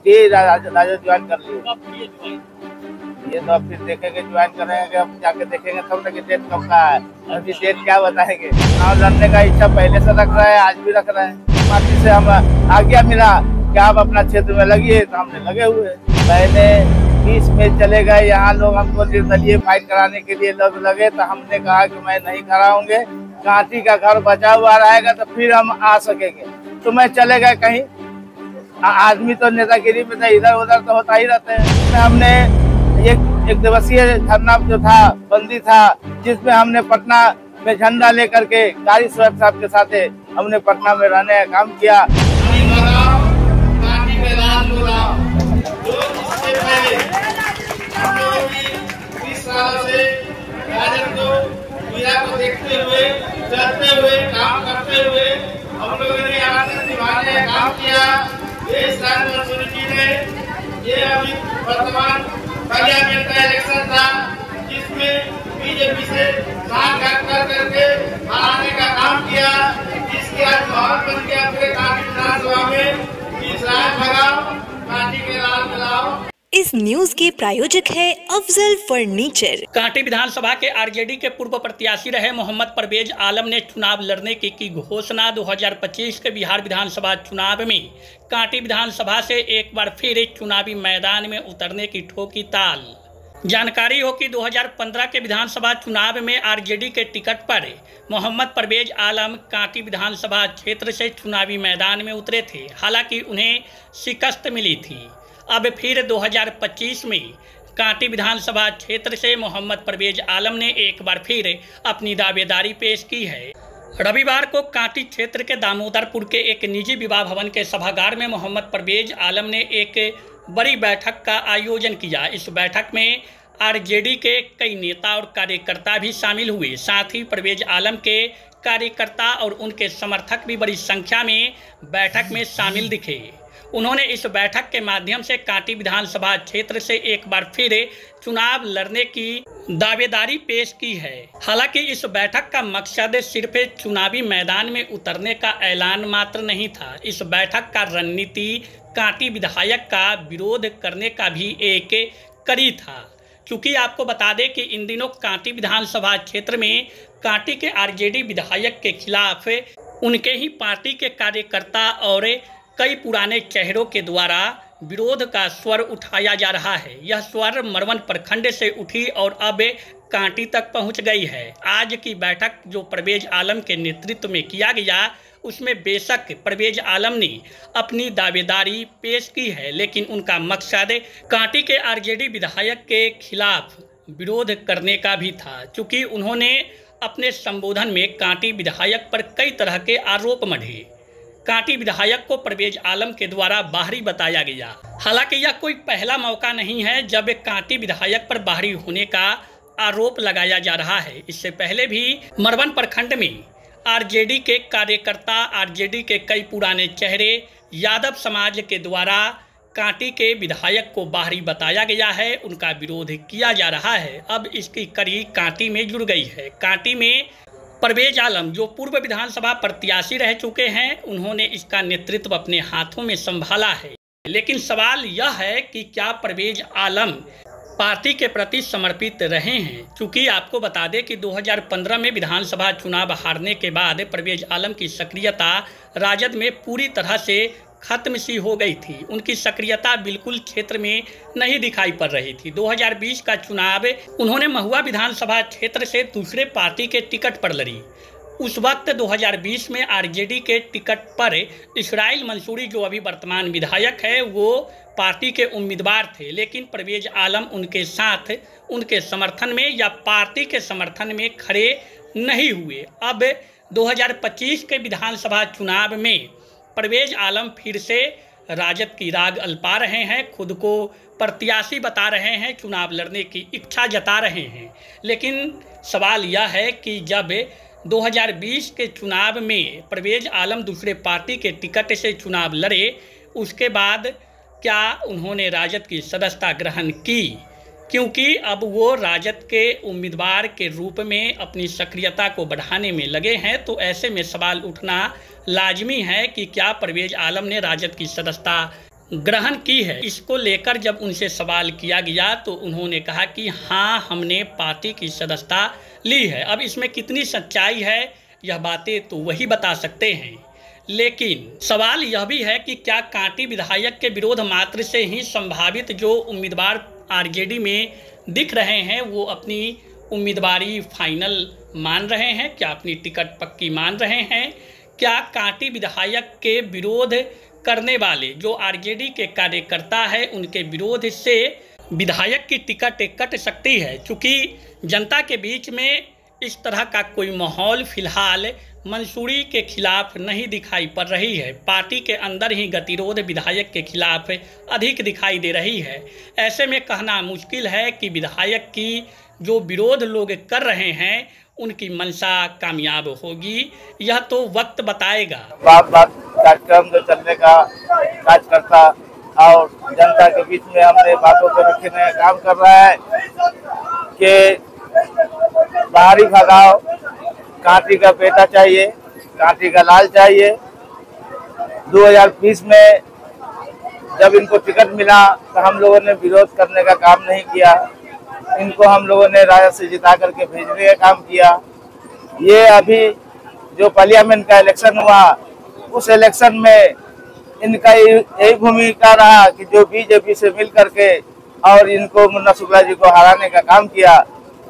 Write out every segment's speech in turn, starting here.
जी Rajad join कर लिए। ये तो अब फिर देखेंगे, ज्वाइन करेंगे, अब जाके देखेंगे तब ना कि डेट कब का है। अभी डेट क्या बताएंगे। चुनाव लड़ने का इच्छा पहले से रख रहा है, आज भी रख रहा है। पार्टी से हम आज्ञा मिला कि आप अपना क्षेत्र में लगिए, तो हमने लगे हुए। पहले 20 में चले गए, यहाँ लोग हमको निर्दलीय फाइट कराने के लिए लोग लगे, तो हमने कहा कि मैं नहीं कराऊंगे। कांटी का घर बचा हुआ रहेगा तो फिर हम आ सकेंगे। तो मैं चले गए कहीं, आदमी तो नेतागिरी में तो इधर उधर तो होता ही रहते हैं। हमने एक दिवसीय धरना जो था, बंदी था, जिसमें हमने पटना में झंडा लेकर के गाड़ी सुरक्षा के साथ हमने पटना में रहने का काम किया। को देखते हुए, चलते हुए, काम करते हुए हम लोगों ने आनंद निभाने का काम किया। ये अभी वर्तमान पार्लियामेंट का इलेक्शन था, जिसमें बीजेपी से करके हराने का काम किया। जिसके आज माहौल बन गया पूरे कांटी विधानसभा में कि राज भगाओ, कांटी के राज मिलाओ। इस न्यूज के प्रायोजक है अफजल फर्नीचर। कांटी विधानसभा के आरजेडी के पूर्व प्रत्याशी रहे मोहम्मद परवेज आलम ने चुनाव लड़ने की घोषणा 2025 के बिहार विधानसभा चुनाव में कांटी विधानसभा से एक बार फिर चुनावी मैदान में उतरने की ठोकी ताल। जानकारी हो कि 2015 के विधानसभा चुनाव में आरजेडी के टिकट पर मोहम्मद परवेज आलम कांटी विधानसभा क्षेत्र से चुनावी मैदान में उतरे थे। हालांकि उन्हें शिकस्त मिली थी। अब फिर 2025 में कांटी विधानसभा क्षेत्र से मोहम्मद परवेज आलम ने एक बार फिर अपनी दावेदारी पेश की है। रविवार को कांटी क्षेत्र के दामोदरपुर के एक निजी विवाह भवन के सभागार में मोहम्मद परवेज आलम ने एक बड़ी बैठक का आयोजन किया। इस बैठक में आरजेडी के कई नेता और कार्यकर्ता भी शामिल हुए। साथ ही परवेज आलम के कार्यकर्ता और उनके समर्थक भी बड़ी संख्या में बैठक में शामिल दिखे। उन्होंने इस बैठक के माध्यम से कांटी विधानसभा क्षेत्र से एक बार फिर चुनाव लड़ने की दावेदारी पेश की है। हालांकि इस बैठक का मकसद सिर्फ चुनावी मैदान में उतरने का ऐलान मात्र नहीं था। इस बैठक का रणनीति कांटी विधायक का विरोध करने का भी एक कड़ी था। क्योंकि आपको बता दें कि इन दिनों कांटी विधानसभा क्षेत्र में कांटी के आरजेडी विधायक के खिलाफ उनके ही पार्टी के कार्यकर्ता और कई पुराने चेहरों के द्वारा विरोध का स्वर उठाया जा रहा है। यह स्वर मरवन प्रखंड से उठी और अब कांटी तक पहुंच गई है। आज की बैठक जो परवेज आलम के नेतृत्व में किया गया, उसमें बेशक परवेज आलम ने अपनी दावेदारी पेश की है, लेकिन उनका मकसद कांटी के आरजेडी विधायक के खिलाफ विरोध करने का भी था। चूँकि उन्होंने अपने संबोधन में कांटी विधायक पर कई तरह के आरोप मढ़े। कांटी विधायक को परवेज आलम के द्वारा बाहरी बताया गया। हालांकि यह कोई पहला मौका नहीं है जब कांटी विधायक पर बाहरी होने का आरोप लगाया जा रहा है। इससे पहले भी मरवन प्रखंड में आरजेडी के कार्यकर्ता, आरजेडी के कई पुराने चेहरे, यादव समाज के द्वारा कांटी के विधायक को बाहरी बताया गया है, उनका विरोध किया जा रहा है। अब इसकी कड़ी कांटी में जुड़ गई है। कांटी में परवेज आलम जो पूर्व विधानसभा प्रत्याशी रह चुके हैं, उन्होंने इसका नेतृत्व अपने हाथों में संभाला है। लेकिन सवाल यह है कि क्या परवेज आलम पार्टी के प्रति समर्पित रहे हैं। क्योंकि आपको बता दें कि 2015 में विधानसभा चुनाव हारने के बाद परवेज आलम की सक्रियता राजद में पूरी तरह से खत्म सी हो गई थी। उनकी सक्रियता बिल्कुल क्षेत्र में नहीं दिखाई पड़ रही थी। 2020 का चुनाव उन्होंने महुआ विधानसभा क्षेत्र से दूसरे पार्टी के टिकट पर लड़ी। उस वक्त 2020 में आरजेडी के टिकट पर इसराइल मंसूरी जो अभी वर्तमान विधायक है, वो पार्टी के उम्मीदवार थे। लेकिन परवेज आलम उनके साथ, उनके समर्थन में या पार्टी के समर्थन में खड़े नहीं हुए। अब 2025 के विधानसभा चुनाव में परवेज आलम फिर से राजद की राग अल्पा रहे हैं, खुद को प्रत्याशी बता रहे हैं, चुनाव लड़ने की इच्छा जता रहे हैं। लेकिन सवाल यह है कि जब 2020 के चुनाव में परवेज आलम दूसरे पार्टी के टिकट से चुनाव लड़े, उसके बाद क्या उन्होंने राजद की सदस्यता ग्रहण की? क्योंकि अब वो राजद के उम्मीदवार के रूप में अपनी सक्रियता को बढ़ाने में लगे हैं। तो ऐसे में सवाल उठना लाजमी है कि क्या परवेज आलम ने राजद की सदस्यता ग्रहण की है। इसको लेकर जब उनसे सवाल किया गया तो उन्होंने कहा कि हाँ, हमने पार्टी की सदस्यता ली है। अब इसमें कितनी सच्चाई है यह बातें तो वही बता सकते हैं, लेकिन सवाल यह भी है कि क्या कांटी विधायक के विरोध मात्र से ही संभावित जो उम्मीदवार आरजेडी में दिख रहे हैं वो अपनी उम्मीदवारी फाइनल मान रहे हैं? क्या अपनी टिकट पक्की मान रहे हैं? क्या कांटी विधायक के विरोध करने वाले जो आरजेडी के कार्यकर्ता है उनके विरोध से विधायक की टिकट कट सकती है? चूँकि जनता के बीच में इस तरह का कोई माहौल फिलहाल मंसूरी के खिलाफ नहीं दिखाई पड़ रही है। पार्टी के अंदर ही गतिरोध विधायक के खिलाफ अधिक दिखाई दे रही है। ऐसे में कहना मुश्किल है कि विधायक की जो विरोध लोग कर रहे हैं उनकी मंशा कामयाब होगी, यह तो वक्त बताएगा। बात कार्यक्रम जो चलने का कार्यकर्ता और जनता के बीच में हमने बातों को रखने का काम कर रहा है कि बाहरी भगाव, कांटी का बेटा चाहिए, कांटी का लाल चाहिए। 2020 में जब इनको टिकट मिला तो हम लोगों ने विरोध करने का काम नहीं किया। इनको हम लोगों ने राजद से जिता करके भेजने का काम किया। ये अभी जो पार्लियामेंट का इलेक्शन हुआ उस इलेक्शन में इनका यही भूमिका रहा कि जो बीजेपी से मिल करके और इनको मुन्ना शुक्ला जी को हराने का काम किया,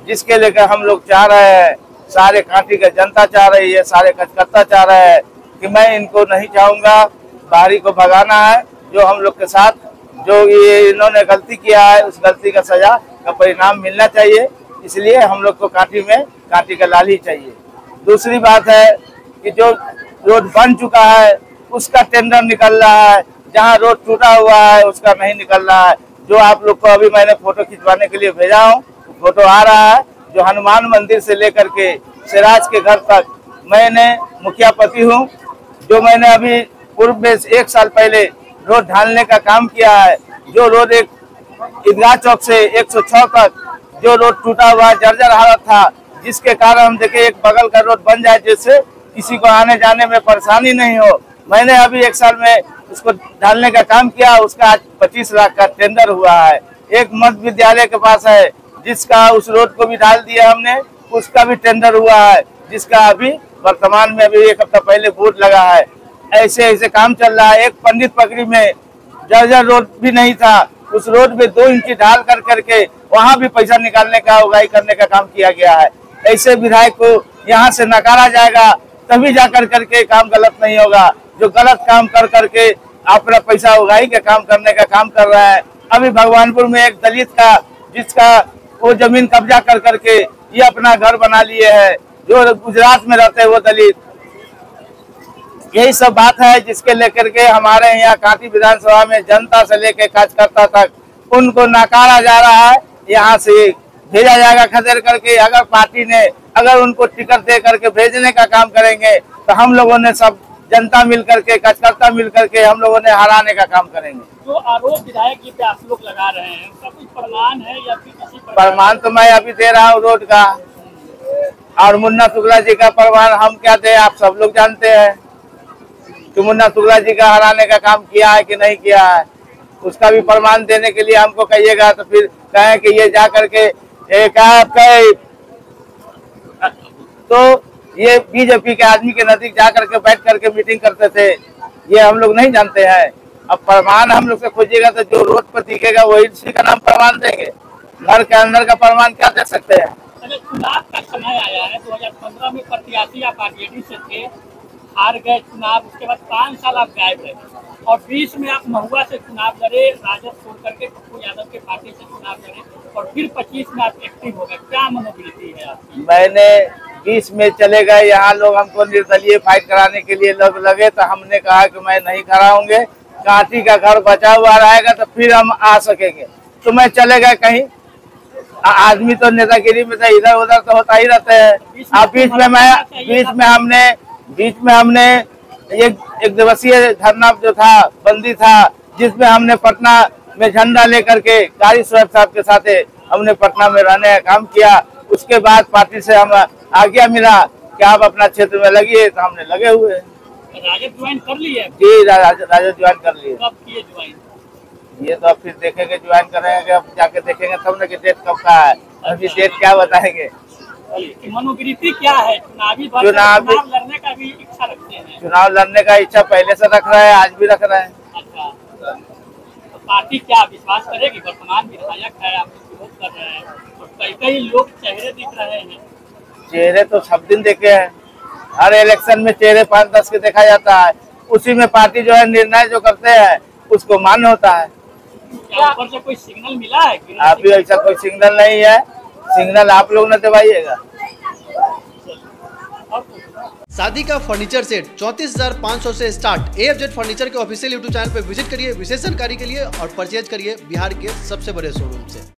जिसके लेकर हम लोग चाह रहे हैं, सारे कांटी का जनता चाह रही है, सारे कार्यकर्ता चाह रहे हैं कि मैं इनको नहीं चाहूँगा, बाहरी को भगाना है। जो हम लोग के साथ जो ये इन्होंने गलती किया है उस गलती का सजा का परिणाम मिलना चाहिए। इसलिए हम लोग को कांटी में कांटी का लाल ही चाहिए। दूसरी बात है कि जो रोड बन चुका है उसका टेंडर निकल रहा है, जहाँ रोड टूटा हुआ है उसका नहीं निकल रहा है। जो आप लोग को अभी मैंने फोटो खिंचवाने के लिए भेजा हूँ, फोटो आ रहा है, जो हनुमान मंदिर से लेकर के सिराज के घर तक मैंने मुखिया पति हूँ। जो मैंने अभी पूर्व में 1 साल पहले रोड ढालने का काम किया है, जो रोड एक ईदगाह चौक से 106 तक जो रोड टूटा हुआ जर्जर हालत था, जिसके कारण हम देखे एक बगल का रोड बन जाए जिससे किसी को आने जाने में परेशानी नहीं हो। मैंने अभी 1 साल में उसको ढालने का काम किया, उसका आज 25 लाख का टेंडर हुआ है। एक मध्य विद्यालय के पास है जिसका उस रोड को भी डाल दिया हमने, उसका भी टेंडर हुआ है, जिसका अभी वर्तमान में अभी 1 हफ्ता पहले बोर्ड लगा है। ऐसे ऐसे काम चल रहा है। एक पंडित पगड़ी में जर्जर रोड भी नहीं था, उस रोड में 2 इंची ढाल कर करके वहाँ भी पैसा निकालने का उगाई करने का काम किया गया है। ऐसे विधायक को यहाँ से नकारा जाएगा तभी जा कर करके काम गलत नहीं होगा। जो गलत काम कर करके अपना पैसा उगाई के काम करने का काम कर रहा है। अभी भगवानपुर में एक दलित का जिसका वो जमीन कब्जा कर करके ये अपना घर बना लिए है, जो गुजरात में रहते हैं वो दलित। यही सब बात है जिसके लेकर के हमारे यहाँ कांटी विधानसभा में जनता से लेकर कार्यकर्ता तक उनको नकारा जा रहा है। यहाँ से भेजा जाएगा खदेड़ करके। अगर पार्टी ने अगर उनको टिकट दे करके भेजने का काम करेंगे तो हम लोगों ने सब जनता मिल करके, कार्यकर्ता मिल करके हम लोगों ने हराने का काम करेंगे। जो आरोप विधायक जी पे आप लोग लगा रहे हैं उसका कुछ प्रमाण है या फिर किसी प्रमाण तो मैं अभी दे रहा हूँ रोड का, और मुन्ना शुक्ला जी का प्रमाण हम क्या दे, आप सब लोग जानते हैं कि मुन्ना शुक्ला जी का हराने का काम किया है कि नहीं किया है। उसका भी प्रमाण देने के लिए हमको कहिएगा तो फिर कहें कि ये जा करके तो ये बीजेपी के आदमी के नजदीक जा करके बैठ करके मीटिंग करते थे, ये हम लोग नहीं जानते हैं। अब प्रमाण हम लोग से खोजिएगा तो जो रोड पर दिखेगा वही उसी का नाम प्रमाण देंगे। घर के अंदर का प्रमाण क्या दे सकते हैं। चुनाव का समय आया है, 2015 में प्रत्याशी आप आरजेडी से थे, हार गए चुनाव, उसके बाद 5 साल आप गायब रहे और 20 में आप महुआ से चुनाव लड़े, राजद छोड़ करके पप्पू यादव के पार्टी से चुनाव लड़े और फिर 25 में आप एक्टिव हो गए। क्या मनोवृत्ति है आपकी? मैंने 20 में चले गए, यहाँ लोग हमको निर्दलीय फाइट कराने के लिए लोग लगे तो हमने कहा कि मैं नहीं कराऊंगे, कांटी का घर बचा हुआ रहेगा तो फिर हम आ सकेंगे। तो मैं चले गए कहीं। आदमी तो नेतागिरी में तो इधर उधर तो होता ही रहते हैं। अब बीच में हमने एक दिवसीय धरना जो था बंदी था, जिसमें हमने पटना में झंडा लेकर के कारी सुरभ साहब के साथ हमने पटना में रहने का काम किया। उसके बाद पार्टी से हम आज्ञा मिला कि आप अपना क्षेत्र में लगिए, तो हमने लगे हुए। राजद ज्वाइन कर लिए? जी राजद ज्वाइन कर लिए। कब किए ज्वाइन? ये तो अब फिर देखेंगे, ज्वाइन करेंगे, अब जाके देखेंगे तब ना कि डेट कब का है। अभी डेट क्या बताएंगे। मनोवृत्ति क्या है? चुनाव लड़ने का भी इच्छा रखते हैं? चुनाव लड़ने का इच्छा पहले से रख रहा है, आज भी रख रहा है। अच्छा, तो पार्टी क्या विश्वास करेगी? वर्तमान विधायक है, आप विरोध कर रहे हैं, तो कई लोग चेहरे दिख रहे हैं। चेहरे तो सब दिन देखे हैं, हर इलेक्शन में चेहरे 5-10 के देखा जाता है, उसी में पार्टी जो है निर्णय जो करते हैं उसको मान्य होता है। क्या ऊपर से कोई सिग्नल मिला है? अभी ऐसा कोई सिग्नल नहीं है, सिग्नल आप लोग न दबाइएगा। शादी का फर्नीचर सेट 34,500 से स्टार्ट। AFZ फर्नीचर के ऑफिशियल YouTube चैनल पर विजिट करिए विशेष जानकारी के लिए और परचेज करिए बिहार के सबसे बड़े शोरूम से।